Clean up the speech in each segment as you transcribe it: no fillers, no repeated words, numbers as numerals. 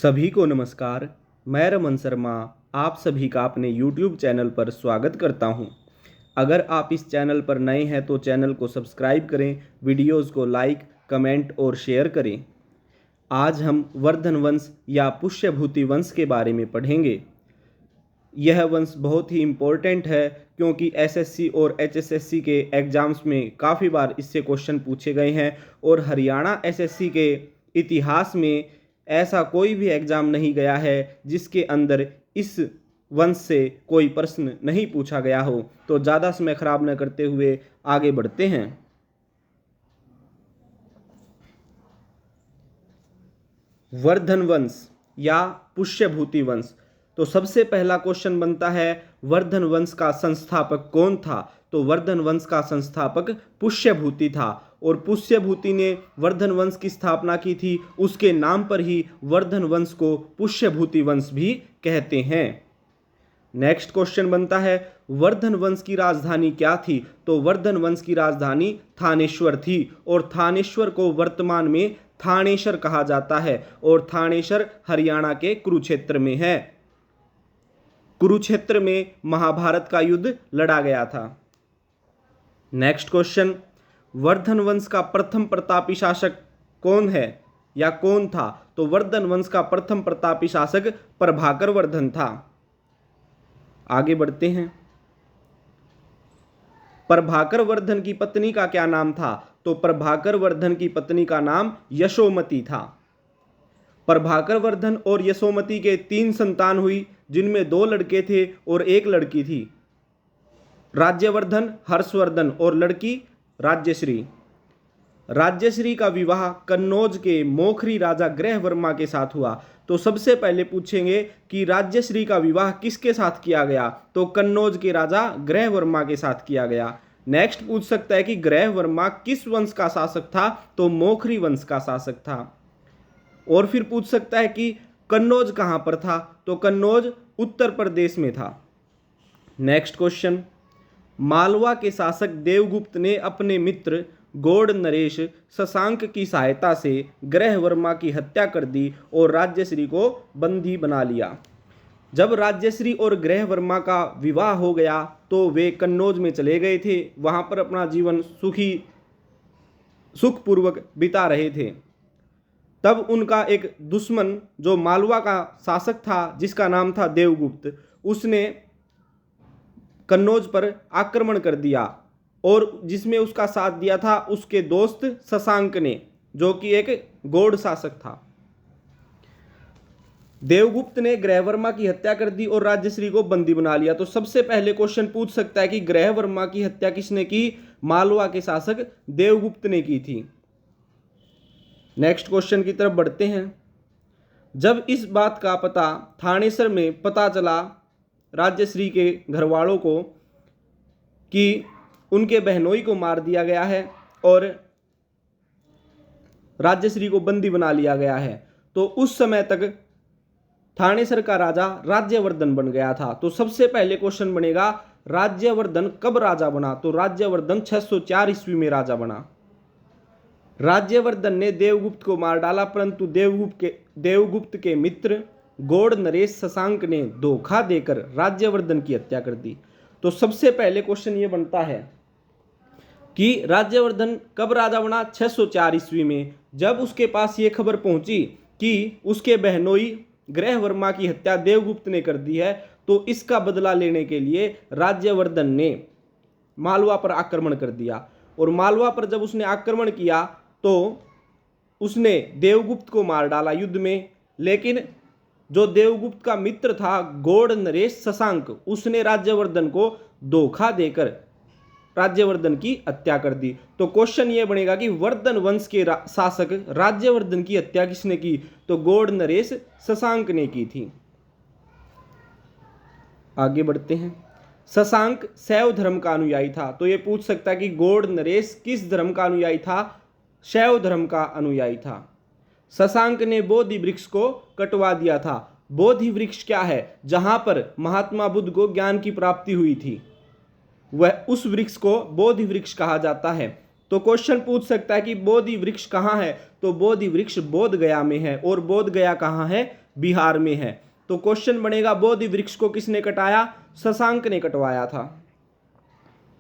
सभी को नमस्कार। मैं रमन शर्मा आप सभी का अपने YouTube चैनल पर स्वागत करता हूं। अगर आप इस चैनल पर नए हैं तो चैनल को सब्सक्राइब करें, वीडियोस को लाइक, कमेंट और शेयर करें। आज हम वर्धन वंश या पुष्यभूति वंश के बारे में पढ़ेंगे। यह वंश बहुत ही इम्पोर्टेंट है क्योंकि एसएससी और एचएसएससी के एग्ज़ाम्स में काफ़ी बार इससे क्वेश्चन पूछे गए हैं और हरियाणा एसएससी के इतिहास में ऐसा कोई भी एग्ज़ाम नहीं गया है जिसके अंदर इस वंश से कोई प्रश्न नहीं पूछा गया हो। तो ज़्यादा समय खराब न करते हुए आगे बढ़ते हैं। वर्धन वंश या पुष्यभूति वंश। तो सबसे पहला क्वेश्चन बनता है, वर्धन वंश का संस्थापक कौन था? तो वर्धन वंश का संस्थापक पुष्यभूति था और पुष्यभूति ने वर्धन वंश की स्थापना की थी। उसके नाम पर ही वर्धन वंश को पुष्यभूति वंश भी कहते हैं। नेक्स्ट क्वेश्चन बनता है, वर्धन वंश की राजधानी क्या थी? तो वर्धन वंश की राजधानी थानेश्वर थी और थानेश्वर को वर्तमान में थानेसर कहा जाता है और थानेसर हरियाणा के कुरुक्षेत्र में है। कुरुक्षेत्र में महाभारत का युद्ध लड़ा गया था। नेक्स्ट क्वेश्चन, वर्धन वंश का प्रथम प्रतापी शासक कौन है या कौन था? तो वर्धन वंश का प्रथम प्रतापी शासक प्रभाकर वर्धन था। आगे बढ़ते हैं। प्रभाकर वर्धन की पत्नी का क्या नाम था? तो प्रभाकर वर्धन की पत्नी का नाम यशोमती था। प्रभाकर वर्धन और यशोमती के 3 संतान हुई, जिनमें 2 लड़के थे और 1 लड़की थी। राज्यवर्धन, हर्षवर्धन और लड़की राज्यश्री। राज्यश्री का विवाह कन्नौज के मोखरी राजा ग्रहवर्मा के साथ हुआ। तो सबसे पहले पूछेंगे कि राज्यश्री का विवाह किसके साथ किया गया? तो कन्नौज के राजा ग्रहवर्मा के साथ किया गया। नेक्स्ट पूछ सकता है कि ग्रहवर्मा किस वंश का शासक था? तो मोखरी वंश का शासक था। और फिर पूछ सकता है कि कन्नौज कहां पर था? तो कन्नौज उत्तर प्रदेश में था। नेक्स्ट क्वेश्चन, मालवा के शासक देवगुप्त ने अपने मित्र गौड़ नरेश शशांक की सहायता से ग्रहवर्मा की हत्या कर दी और राज्यश्री को बंदी बना लिया। जब राज्यश्री और ग्रहवर्मा का विवाह हो गया तो वे कन्नौज में चले गए थे। वहां पर अपना जीवन सुखपूर्वक बिता रहे थे। तब उनका एक दुश्मन जो मालवा का शासक था, जिसका नाम था देवगुप्त, उसने कन्नौज पर आक्रमण कर दिया और जिसमें उसका साथ दिया था उसके दोस्त शशांक ने, जो कि एक गौड़ शासक था। देवगुप्त ने ग्रहवर्मा की हत्या कर दी और राज्यश्री को बंदी बना लिया। तो सबसे पहले क्वेश्चन पूछ सकता है कि ग्रहवर्मा की हत्या किसने की? मालवा के शासक देवगुप्त ने की थी। नेक्स्ट क्वेश्चन की तरफ बढ़ते हैं। जब इस बात का पता थानेसर में पता चला राज्यश्री के घरवालों को कि उनके बहनोई को मार दिया गया है और राज्यश्री को बंदी बना लिया गया है, तो उस समय तक थानेसर का राजा राज्यवर्धन बन गया था। तो सबसे पहले क्वेश्चन बनेगा, राज्यवर्धन कब राजा बना? तो राज्यवर्धन 604 ईस्वी में राजा बना। राज्यवर्धन ने देवगुप्त को मार डाला, परंतु देवगुप्त के मित्र गौड़ नरेश शशांक ने धोखा देकर राज्यवर्धन की हत्या कर दी। तो सबसे पहले क्वेश्चन ये बनता है कि राज्यवर्धन कब राजा बना? 604 ईस्वी में। जब उसके पास ये खबर पहुंची कि उसके बहनोई ग्रहवर्मा की हत्या देवगुप्त ने कर दी है, तो इसका बदला लेने के लिए राज्यवर्धन ने मालवा पर आक्रमण कर दिया। और मालवा पर जब उसने आक्रमण किया तो उसने देवगुप्त को मार डाला युद्ध में, लेकिन जो देवगुप्त का मित्र था गौड़ नरेश शशांक, उसने राज्यवर्धन को धोखा देकर राज्यवर्धन की हत्या कर दी। तो क्वेश्चन ये बनेगा कि वर्धन वंश के शासक राज्यवर्धन की हत्या किसने की? तो गौड़ नरेश शशांक ने की थी। आगे बढ़ते हैं। शशांक शैव धर्म का अनुयायी था। तो ये पूछ सकता है कि गौड़ नरेश किस धर्म का अनुयायी था? शैव धर्म का अनुयायी था। शशांक ने बोधि वृक्ष को कटवा दिया था। बोधि वृक्ष क्या है? जहां पर महात्मा बुद्ध को ज्ञान की प्राप्ति हुई थी, वह उस वृक्ष को बोधि वृक्ष कहा जाता है। तो क्वेश्चन पूछ सकता है कि बोधि वृक्ष कहाँ है? तो बोधि वृक्ष बोध गया में है। और बोध गया कहाँ है? बिहार में है। तो क्वेश्चन बनेगा बोधि वृक्ष को किसने कटाया? शशांक ने कटवाया था।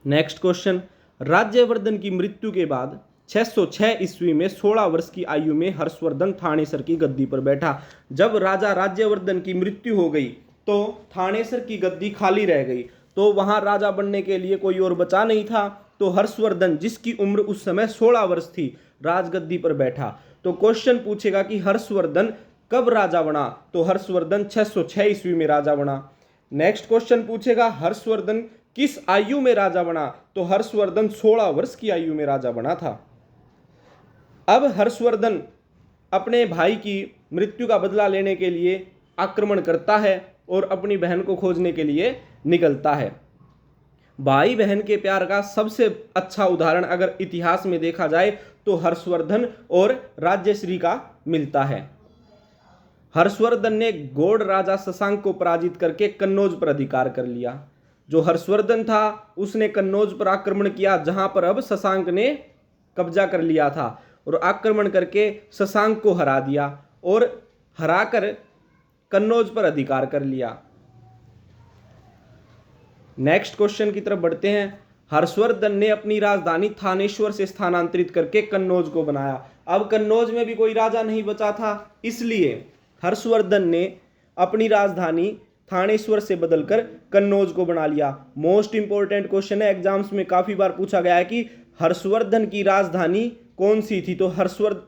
नेक्स्ट क्वेश्चन, राज्यवर्धन की मृत्यु के बाद 606 ईस्वी में 16 वर्ष की आयु में हर्षवर्धन थानेसर की गद्दी पर बैठा। जब राजा राज्यवर्धन की मृत्यु हो गई तो थानेसर की गद्दी खाली रह गई, तो वहां राजा बनने के लिए कोई और बचा नहीं था। तो हर्षवर्धन, जिसकी उम्र उस समय 16 वर्ष थी, राजगद्दी पर बैठा। तो क्वेश्चन पूछेगा कि हर्षवर्धन कब राजा बना? तो हर्षवर्धन 606 ईस्वी में राजा बना। नेक्स्ट क्वेश्चन पूछेगा हर्षवर्धन किस आयु में राजा बना? तो हर्षवर्धन 16 वर्ष की आयु में राजा बना था। अब हर्षवर्धन अपने भाई की मृत्यु का बदला लेने के लिए आक्रमण करता है और अपनी बहन को खोजने के लिए निकलता है। भाई बहन के प्यार का सबसे अच्छा उदाहरण अगर इतिहास में देखा जाए तो हर्षवर्धन और राज्यश्री का मिलता है। हर्षवर्धन ने गौड़ राजा शशांक को पराजित करके कन्नौज पर अधिकार कर लिया। जो हर्षवर्धन था उसने कन्नौज पर आक्रमण किया, जहां पर अब शशांक ने कब्जा कर लिया था, और आक्रमण करके शशांक को हरा दिया और हराकर कन्नौज पर अधिकार कर लिया। नेक्स्ट क्वेश्चन की तरफ बढ़ते हैं। हर्षवर्धन ने अपनी राजधानी थानेश्वर से स्थानांतरित करके कन्नौज को बनाया। अब कन्नौज में भी कोई राजा नहीं बचा था, इसलिए हर्षवर्धन ने अपनी राजधानी थानेश्वर से बदलकर कन्नौज को बना लिया। मोस्ट इंपोर्टेंट क्वेश्चन है, एग्जाम्स में काफी बार पूछा गया है कि हर्षवर्धन की राजधानी कौन सी थी? तो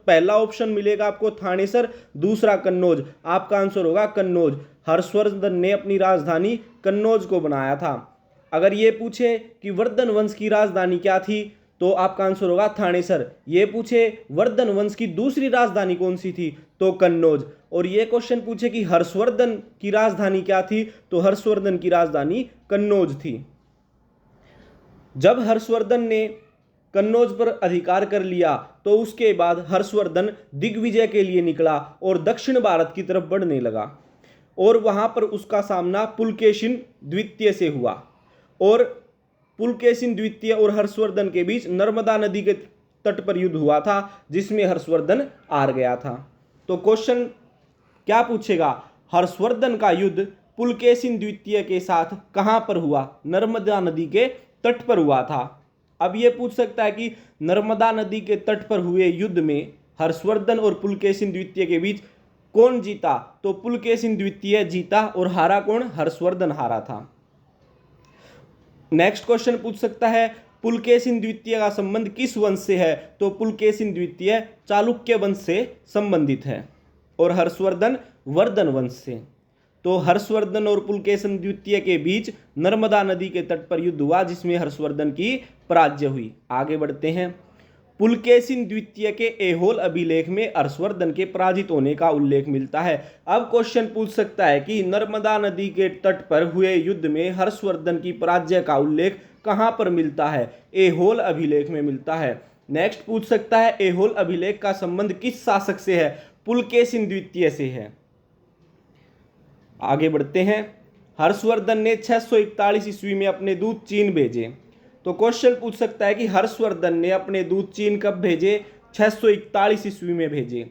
पहला ऑप्शन मिलेगा आपको थानेसर, दूसरा कन्नौज। आपका आंसर होगा कन्नौज। हर्षवर्धन ने अपनी राजधानी कन्नौज को बनाया था। अगर ये पूछे कि वर्धन वंश की राजधानी क्या थी तो आपका आंसर होगा थानेसर। ये पूछे वर्धन वंश की दूसरी राजधानी कौन सी थी तो कन्नौज। और ये क्वेश्चन पूछे कि हर्षवर्धन की राजधानी क्या थी तो हर्षवर्धन की राजधानी कन्नौज थी। जब हर्षवर्धन ने कन्नौज पर अधिकार कर लिया तो उसके बाद हर्षवर्धन दिग्विजय के लिए निकला और दक्षिण भारत की तरफ बढ़ने लगा, और वहां पर उसका सामना पुलकेशिन द्वितीय से हुआ, और पुलकेशिन द्वितीय और हर्षवर्धन के बीच नर्मदा नदी के तट पर युद्ध हुआ था, जिसमें हर्षवर्धन हार गया था। तो क्वेश्चन क्या पूछेगा? हर्षवर्धन का युद्ध पुलकेशिन द्वितीय के साथ कहां पर हुआ? नर्मदा नदी के तट पर हुआ था। अब यह पूछ सकता है कि नर्मदा नदी के तट पर हुए युद्ध में हर्षवर्धन और पुलकेशिन द्वितीय के बीच कौन जीता? तो पुलकेशिन द्वितीय जीता, और हारा कौन? हर्षवर्धन हारा था। नेक्स्ट क्वेश्चन पूछ सकता है पुलकेशिन द्वितीय का संबंध किस वंश से है? तो पुलकेशिन द्वितीय चालुक्य वंश से संबंधित है, और हर्षवर्धन वर्धन वंश से। तो हर्षवर्धन और पुलकेशिन द्वितीय के बीच नर्मदा नदी के तट पर युद्ध हुआ, जिसमें हर्षवर्धन की पराजय हुई। आगे बढ़ते हैं। पुलकेशिन द्वितीय के ऐहोल अभिलेख में हर्षवर्धन के पराजित होने का उल्लेख मिलता है। अब क्वेश्चन पूछ सकता है कि नर्मदा नदी के तट पर हुए युद्ध में हर्षवर्धन की पराजय का उल्लेख कहां पर मिलता है? ऐहोल अभिलेख में मिलता है। नेक्स्ट पूछ सकता है ऐहोल अभिलेख का संबंध किस शासक से है? पुलकेशिन द्वितीय से है। आगे बढ़ते हैं। हर्षवर्धन ने 641 ईस्वी में अपने दूत चीन भेजे। तो क्वेश्चन पूछ सकता है कि हर्षवर्धन ने अपने दूत चीन कब भेजे? 641 ईस्वी में भेजे,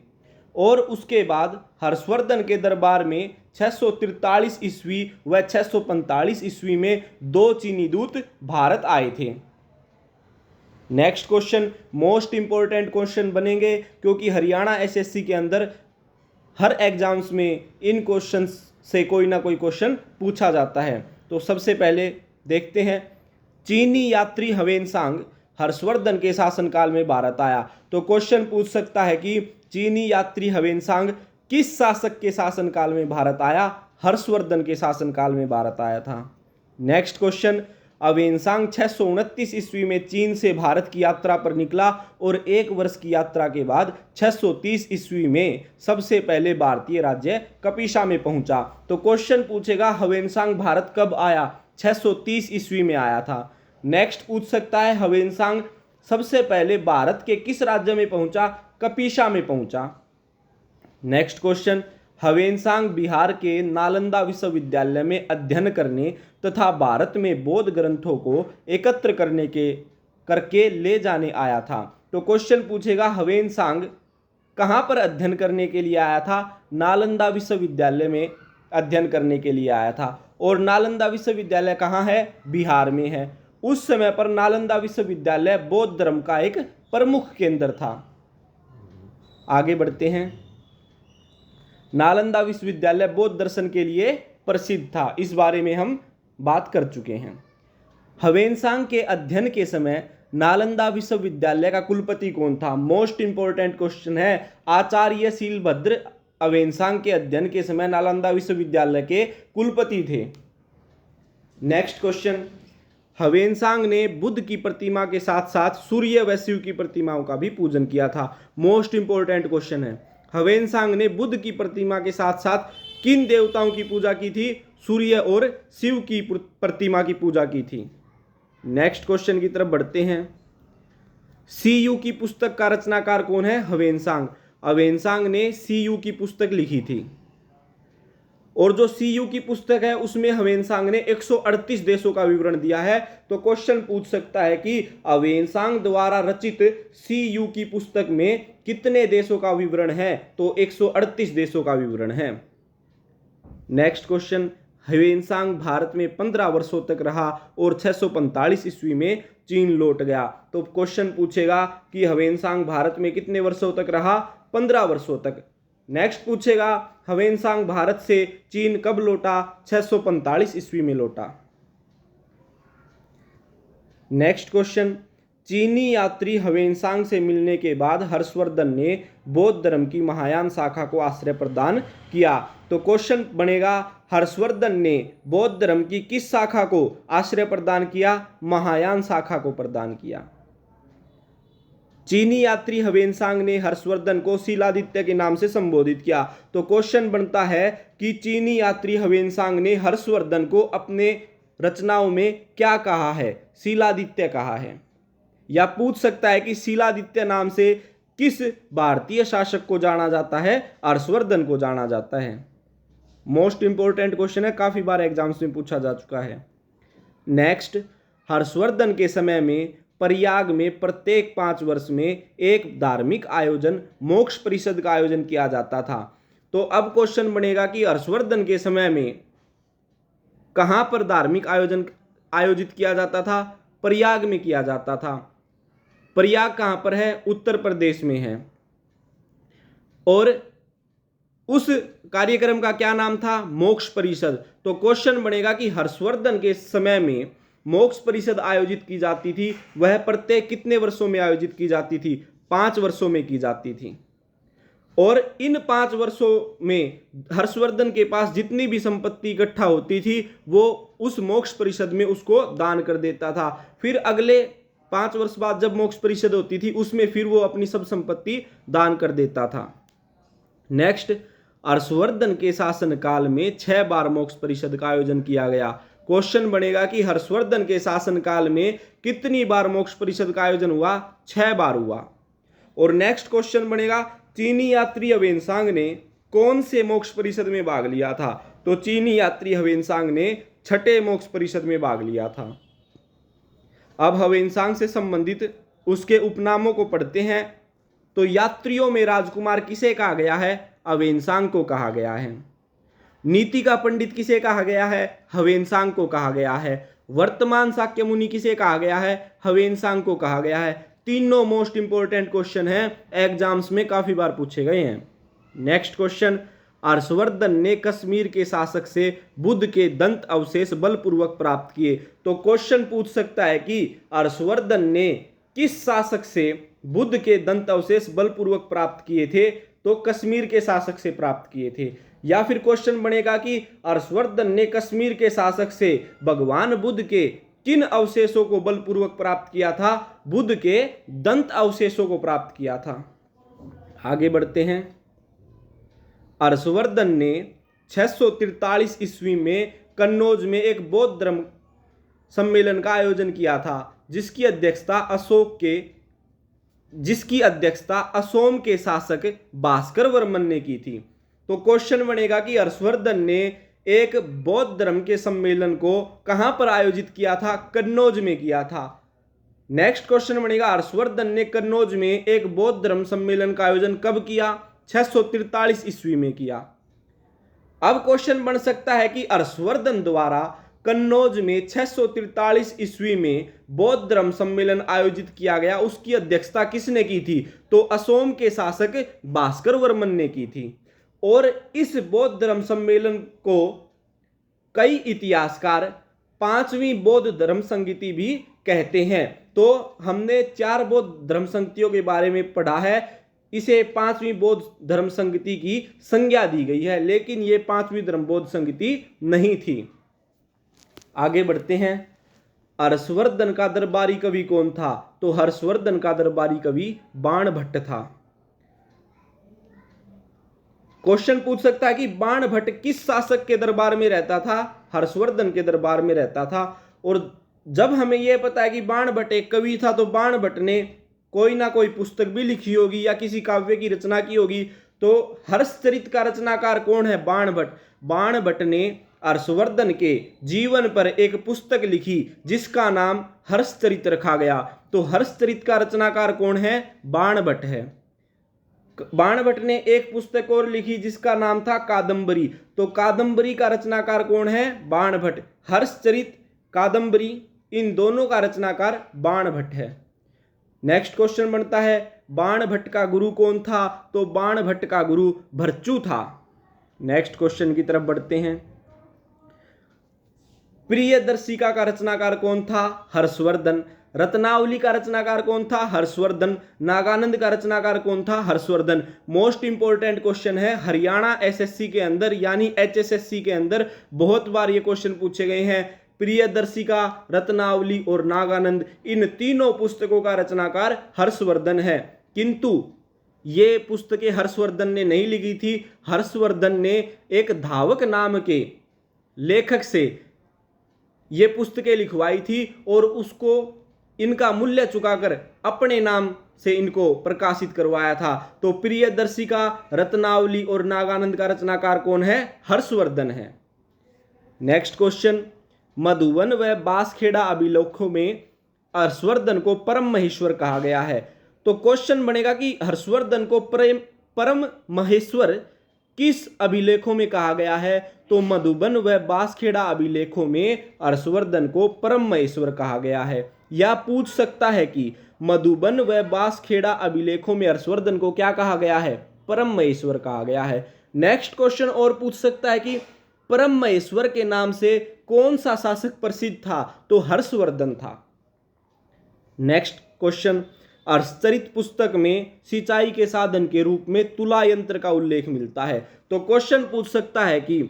और उसके बाद हर्षवर्धन के दरबार में 643 ईस्वी व 645 ईस्वी में 2 चीनी दूत भारत आए थे। Next question most important question बनेंगे, क्योंकि हरियाणा एसएससी के अंदर हर एग्जाम्स में इन क्वेश्चन से कोई ना कोई क्वेश्चन पूछा जाता है। तो सबसे पहले देखते हैं, चीनी यात्री ह्वेनसांग हर्षवर्धन के शासनकाल में भारत आया। तो क्वेश्चन पूछ सकता है कि चीनी यात्री ह्वेनसांग किस शासक के शासनकाल में भारत आया? हर्षवर्धन के शासनकाल में भारत आया था। नेक्स्ट क्वेश्चन, ह्वेनसांग 629 ईस्वी में चीन से भारत की यात्रा पर निकला, और 1 वर्ष की यात्रा के बाद 630 ईस्वी में सबसे पहले भारतीय राज्य कपिशा में पहुंचा। तो क्वेश्चन पूछेगा ह्वेनसांग भारत कब आया? 630 ईस्वी में आया था। नेक्स्ट पूछ सकता है ह्वेनसांग सबसे पहले भारत के किस राज्य में पहुंचा? कपिशा में पहुंचा। नेक्स्ट क्वेश्चन, ह्वेनसांग बिहार के नालंदा विश्वविद्यालय में अध्ययन करने तथा भारत में बौद्ध ग्रंथों को एकत्र करके ले जाने आया था। तो क्वेश्चन पूछेगा ह्वेनसांग कहाँ पर अध्ययन करने के लिए आया था? नालंदा विश्वविद्यालय में अध्ययन करने के लिए आया था। और नालंदा विश्वविद्यालय कहाँ है? बिहार में है। उस समय पर नालंदा विश्वविद्यालय बौद्ध धर्म का एक प्रमुख केंद्र था। आगे बढ़ते हैं। नालंदा विश्वविद्यालय बौद्ध दर्शन के लिए प्रसिद्ध था, इस बारे में हम बात कर चुके हैं। ह्वेनसांग के अध्ययन के समय नालंदा विश्वविद्यालय का कुलपति कौन था? मोस्ट इंपोर्टेंट क्वेश्चन है। आचार्य शीलभद्र ह्वेनसांग के अध्ययन के समय नालंदा विश्वविद्यालय के कुलपति थे। नेक्स्ट क्वेश्चन, ह्वेनसांग ने बुद्ध की प्रतिमा के साथ साथ सूर्य व शिव की प्रतिमाओं का भी पूजन किया था। मोस्ट इंपोर्टेंट क्वेश्चन है। ह्वेनसांग ने बुद्ध की प्रतिमा के साथ साथ किन देवताओं की पूजा की थी? सूर्य और शिव की प्रतिमा की पूजा की थी। नेक्स्ट क्वेश्चन की तरफ बढ़ते हैं। सीयू की पुस्तक का रचनाकार कौन है? ह्वेनसांग। ह्वेनसांग ने सीयू की पुस्तक लिखी थी। और जो सीयू की पुस्तक है उसमें ह्वेनसांग ने 138 देशों का विवरण दिया है। तो क्वेश्चन पूछ सकता है कि ह्वेनसांग द्वारा रचित सीयू की पुस्तक में कितने देशों का विवरण है? तो 138 देशों का विवरण है। नेक्स्ट क्वेश्चन, ह्वेनसांग भारत में 15 वर्षों तक रहा और 645 ईस्वी में चीन लौट गया। तो क्वेश्चन पूछेगा कि ह्वेनसांग भारत में कितने वर्षों तक रहा? 15 वर्षों तक। नेक्स्ट पूछेगा ह्वेनसांग भारत से चीन कब लौटा? 645 ईस्वी में लौटा। नेक्स्ट क्वेश्चन, चीनी यात्री ह्वेनसांग से मिलने के बाद हर्षवर्धन ने बौद्ध धर्म की महायान शाखा को आश्रय प्रदान किया। तो क्वेश्चन बनेगा हर्षवर्धन ने बौद्ध धर्म की किस शाखा को आश्रय प्रदान किया? महायान शाखा को प्रदान किया। चीनी यात्री ह्वेनसांग ने हर्षवर्धन को शीलादित्य के नाम से संबोधित किया। तो क्वेश्चन बनता है कि चीनी यात्री ह्वेनसांग ने हर्षवर्धन को अपने रचनाओं में क्या कहा है? शीलादित्य कहा है। या पूछ सकता है कि शीलादित्य नाम से किस भारतीय शासक को जाना जाता है? हर्षवर्धन को जाना जाता है। मोस्ट इंपोर्टेंट क्वेश्चन है, काफी बार एग्जाम्स में पूछा जा चुका है। नेक्स्ट, हर्षवर्धन के समय में प्रयाग में प्रत्येक 5 वर्ष में एक धार्मिक आयोजन मोक्ष परिषद का आयोजन किया जाता था। तो अब क्वेश्चन बनेगा कि हर्षवर्धन के समय में कहां पर धार्मिक आयोजन आयोजित किया जाता था? प्रयाग में किया जाता था। प्रयाग कहां पर है? उत्तर प्रदेश में है। और उस कार्यक्रम का क्या नाम था? मोक्ष परिषद। तो क्वेश्चन बनेगा कि हर्षवर्धन के समय में मोक्ष परिषद आयोजित की जाती थी, वह प्रत्येक कितने वर्षों में आयोजित की जाती थी? 5 वर्षों में की जाती थी। और इन 5 वर्षों में हर्षवर्धन के पास जितनी भी संपत्ति इकट्ठा होती थी वो उस मोक्ष परिषद में उसको दान कर देता था। फिर अगले 5 वर्ष बाद जब मोक्ष परिषद होती थी उसमें फिर वो अपनी सब संपत्ति दान कर देता था। नेक्स्ट, हर्षवर्धन के शासनकाल में 6 बार मोक्ष परिषद का आयोजन किया गया। क्वेश्चन बनेगा कि हर्षवर्धन के शासनकाल में कितनी बार मोक्ष परिषद का आयोजन हुआ? 6 बार हुआ। और नेक्स्ट क्वेश्चन बनेगा चीनी यात्री ह्वेनसांग ने कौन से मोक्ष परिषद में भाग लिया था? तो चीनी यात्री ह्वेनसांग ने 6ठे मोक्ष परिषद में भाग लिया था। अब ह्वेनसांग से संबंधित उसके उपनामों को पढ़ते हैं। तो यात्रियों में राजकुमार किसे कहा गया है? ह्वेनसांग को कहा गया है। नीति का पंडित किसे कहा गया है? ह्वेनसांग को कहा गया है। वर्तमान शाक्य मुनि किसे कहा गया है? ह्वेनसांग को कहा गया है। तीनों मोस्ट इंपोर्टेंट क्वेश्चन हैं, एग्जाम्स में काफी बार पूछे गए हैं। नेक्स्ट क्वेश्चन, हर्षवर्धन ने कश्मीर के शासक से बुद्ध के दंत अवशेष बलपूर्वक प्राप्त किए। तो क्वेश्चन पूछ सकता है कि हर्षवर्धन ने किस शासक से बुद्ध के दंत अवशेष बलपूर्वक प्राप्त किए थे? तो कश्मीर के शासक से प्राप्त किए थे। या फिर क्वेश्चन बनेगा कि हर्षवर्धन ने कश्मीर के शासक से भगवान बुद्ध के किन अवशेषों को बलपूर्वक प्राप्त किया था? बुद्ध के दंत अवशेषों को प्राप्त किया था। आगे बढ़ते हैं। हर्षवर्धन ने 643 ईस्वी में कन्नौज में एक बौद्ध धर्म सम्मेलन का आयोजन किया था, जिसकी अध्यक्षता असोम के शासक भास्कर वर्मन ने की थी। तो क्वेश्चन बनेगा कि हर्षवर्धन ने एक बौद्ध धर्म के सम्मेलन को कहां पर आयोजित किया था? कन्नौज में किया था। नेक्स्ट क्वेश्चन बनेगा हर्षवर्धन ने कन्नौज में एक बौद्ध धर्म सम्मेलन का आयोजन कब किया? 643 ईस्वी में किया। अब क्वेश्चन बन सकता है कि हर्षवर्धन द्वारा कन्नौज में 643 ईस्वी में बौद्ध धर्म सम्मेलन आयोजित किया गया, उसकी अध्यक्षता किसने की थी? तो असोम के शासक भास्कर वर्मन ने की थी। और इस बौद्ध धर्म सम्मेलन को कई इतिहासकार पांचवी बौद्ध धर्म संगति भी कहते हैं। तो हमने 4 बौद्ध धर्म संगतियों के बारे में पढ़ा है, इसे पांचवी बौद्ध धर्म संगति की संज्ञा दी गई है, लेकिन ये पांचवी धर्म बौद्ध संगति नहीं थी। आगे बढ़ते हैं। हर्षवर्धन का दरबारी कवि कौन था? तो हर्षवर्धन का दरबारी कवि बाणभट्ट था। क्वेश्चन पूछ सकता है कि बाणभट्ट किस शासक के दरबार में रहता था? हर्षवर्धन के दरबार में रहता था। और जब हमें यह पता है कि बाणभट्ट एक कवि था, तो बाणभट्ट ने कोई ना कोई पुस्तक भी लिखी होगी या किसी काव्य की रचना की होगी। तो हर्षचरित का रचनाकार कौन है? बाणभट्ट। बाणभट्ट ने हर्षवर्धन के जीवन पर एक पुस्तक लिखी जिसका नाम हर्षचरित रखा गया। तो हर्षचरित का रचनाकार कौन है? बाणभट्ट है। बाणभट्ट ने एक पुस्तक और लिखी जिसका नाम था कादंबरी। तो कादंबरी का रचनाकार कौन है? बाणभट्ट। हर्षचरित, कादंबरी, इन दोनों का रचनाकार बाणभट्ट है। नेक्स्ट क्वेश्चन बनता है बाणभट्ट का गुरु कौन था? तो बाणभट्ट का गुरु भर्चु था। नेक्स्ट क्वेश्चन की तरफ बढ़ते हैं। प्रियदर्शिका का रचनाकार कौन था? हर्षवर्धन। रत्नावली का रचनाकार कौन था? हर्षवर्धन। नागानंद का रचनाकार कौन था? हर्षवर्धन। मोस्ट इंपोर्टेंट क्वेश्चन है, हरियाणा एसएससी के अंदर यानी एचएसएससी के अंदर बहुत बार ये क्वेश्चन पूछे गए हैं। प्रियदर्शिका, रत्नावली और नागानंद, इन तीनों पुस्तकों का रचनाकार हर्षवर्धन है। किंतु ये पुस्तकें हर्षवर्धन ने नहीं लिखी थी। हर्षवर्धन ने एक धावक नाम के लेखक से ये पुस्तकें लिखवाई थी और उसको इनका मूल्य चुकाकर अपने नाम से इनको प्रकाशित करवाया था। तो प्रियदर्शिका, रत्नावली और नागानंद का रचनाकार कौन है? हर्षवर्धन है। नेक्स्ट क्वेश्चन, मधुबन व बांसखेड़ा अभिलेखों में हर्षवर्धन को परम महेश्वर कहा गया है। तो क्वेश्चन बनेगा कि हर्षवर्धन को परम महेश्वर किस अभिलेखों में कहा गया है? तो मधुबन व बांसखेड़ा अभिलेखों में हर्षवर्धन को परम महेश्वर कहा गया है। या पूछ सकता है कि मधुबन व बांसखेड़ा अभिलेखों में हर्षवर्धन को क्या कहा गया है? परम महेश्वर कहा गया है। नेक्स्ट क्वेश्चन और पूछ सकता है कि परम महेश्वर के नाम से कौन सा शासक प्रसिद्ध था? तो हर्षवर्धन था। नेक्स्ट क्वेश्चन, हर्षचरित पुस्तक में सिंचाई के साधन के रूप में तुला यंत्र का उल्लेख मिलता है। तो क्वेश्चन पूछ सकता है कि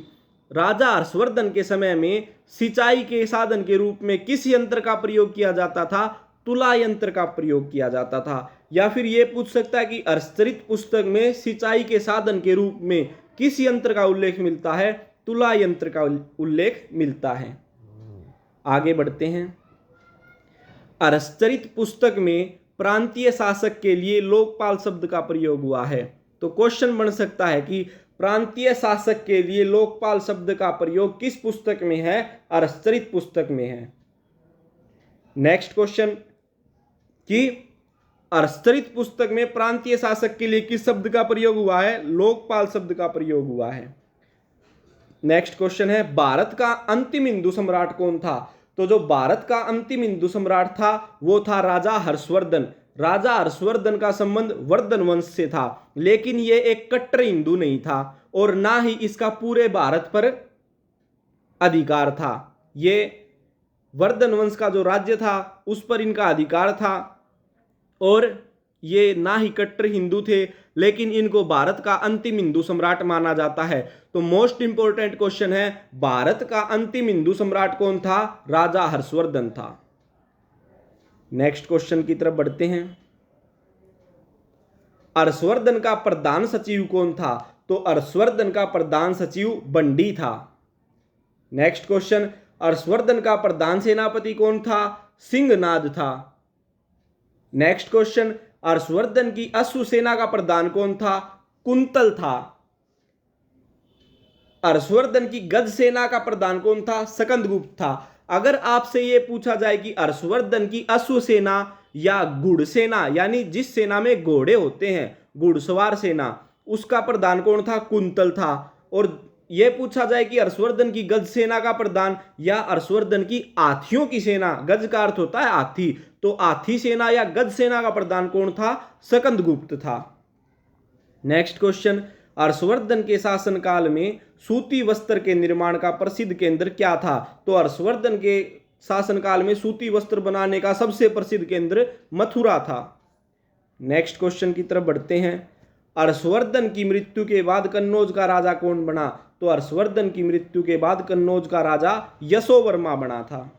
राजा हर्षवर्धन के समय में सिंचाई के साधन के रूप में किस यंत्र का प्रयोग किया जाता था? तुला यंत्र का प्रयोग किया जाता था। या फिर यह पूछ सकता है कि हर्षचरित पुस्तक में सिंचाई के साधन के रूप में किस यंत्र का उल्लेख मिलता है? तुला यंत्र का उल्लेख मिलता है। आगे बढ़ते हैं। हर्षचरित पुस्तक में प्रांतीय शासक के लिए लोकपाल शब्द का प्रयोग हुआ है। तो क्वेश्चन बन सकता है कि प्रांतीय शासक के लिए लोकपाल शब्द का प्रयोग किस पुस्तक में है? हर्षचरित पुस्तक में है। नेक्स्ट क्वेश्चन कि हर्षचरित पुस्तक में प्रांतीय शासक के लिए किस शब्द का प्रयोग हुआ है? लोकपाल शब्द का प्रयोग हुआ है। नेक्स्ट क्वेश्चन है भारत का अंतिम हिंदू सम्राट कौन था? तो जो भारत का अंतिम हिंदू सम्राट था वो था राजा हर्षवर्धन। राजा हर्षवर्धन का संबंध वर्धन वंश से था, लेकिन ये एक कट्टर हिंदू नहीं था और ना ही इसका पूरे भारत पर अधिकार था। ये वर्धन वंश का जो राज्य था उस पर इनका अधिकार था और ये ना ही कट्टर हिंदू थे, लेकिन इनको भारत का अंतिम हिंदू सम्राट माना जाता है। तो मोस्ट इंपोर्टेंट क्वेश्चन है भारत का अंतिम हिंदू सम्राट कौन था? राजा हर्षवर्धन था। नेक्स्ट क्वेश्चन की तरफ बढ़ते हैं। हर्षवर्धन का प्रधान सचिव कौन था? तो हर्षवर्धन का प्रधान सचिव बंडी था। नेक्स्ट क्वेश्चन, हर्षवर्धन का प्रधान सेनापति कौन था? सिंहनाद था। नेक्स्ट क्वेश्चन, हर्षवर्धन की अश्व सेना का प्रधान कौन था? कुंतल था। हर्षवर्धन की गज सेना का प्रधान कौन था? सकंदगुप्त था। अगर आपसे ये पूछा जाए कि हर्षवर्धन की अश्व सेना या घुड़ सेना, यानी जिस सेना में घोड़े होते हैं, घुड़सवार सेना, उसका प्रधान कौन था? कुंतल था। और यह पूछा जाए कि हर्षवर्धन की गज सेना का प्रधान या हर्षवर्धन की हाथियों की सेना, गज का अर्थ होता है हाथी, तो हाथी सेना या गज सेना का प्रधान कौन था? स्कंदगुप्त था। नेक्स्ट क्वेश्चन, हर्षवर्धन के शासनकाल में सूती वस्त्र के निर्माण का प्रसिद्ध केंद्र क्या था? तो हर्षवर्धन के शासनकाल में सूती वस्त्र बनाने का सबसे प्रसिद्ध केंद्र मथुरा था। नेक्स्ट क्वेश्चन की तरफ बढ़ते हैं। हर्षवर्धन की मृत्यु के बाद कन्नौज का राजा कौन बना? तो हर्षवर्धन की मृत्यु के बाद कन्नौज का राजा यशोवर्मा बना था।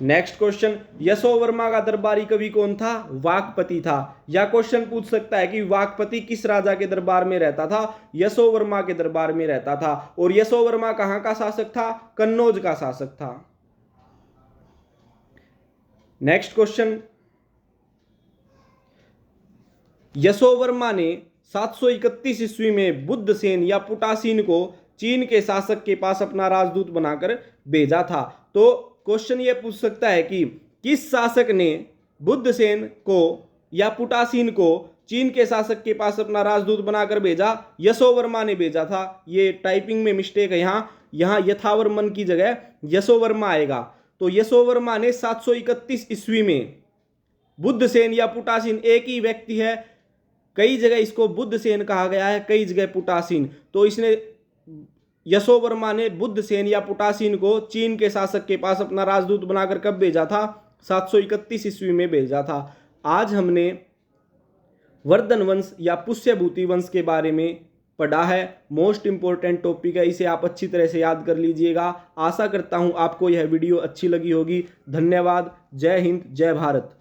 नेक्स्ट क्वेश्चन, यशोवर्मा का दरबारी कवि कौन था? वाकपति था। या क्वेश्चन पूछ सकता है कि वाकपति किस राजा के दरबार में रहता था? यशोवर्मा के दरबार में रहता था। और यशोवर्मा कहां का शासक था? कन्नौज का शासक था। नेक्स्ट क्वेश्चन, यशोवर्मा ने 731 ईस्वी में बुद्धसेन या पुटासीन को चीन के शासक के पास अपना राजदूत बनाकर भेजा था। तो क्वेश्चन ये पूछ सकता है कि किस शासक ने बुद्धसेन को या पुटासीन को चीन के शासक के पास अपना राजदूत बनाकर भेजा? यशोवर्मा ने भेजा था। ये टाइपिंग में मिस्टेक है, यहाँ यथावर्मन की जगह यशोवर्मा आएगा। तो यशोवर्मा ने 731 ईस्वी में, बुद्धसेन या पुटासीन एक ही व्यक्ति है, कई जगह इसको बुद्धसेन कहा गया है, कई जगह पुटासीन, तो इसने यशोवर्मा ने बुद्धसेन या पुटासीन को चीन के शासक के पास अपना राजदूत बनाकर कब भेजा था? 731 ईस्वी में भेजा था। आज हमने वर्धन वंश या पुष्यभूति वंश के बारे में पढ़ा है। मोस्ट इंपॉर्टेंट टॉपिक है, इसे आप अच्छी तरह से याद कर लीजिएगा। आशा करता हूं आपको यह वीडियो अच्छी लगी होगी। धन्यवाद। जय हिंद, जय भारत।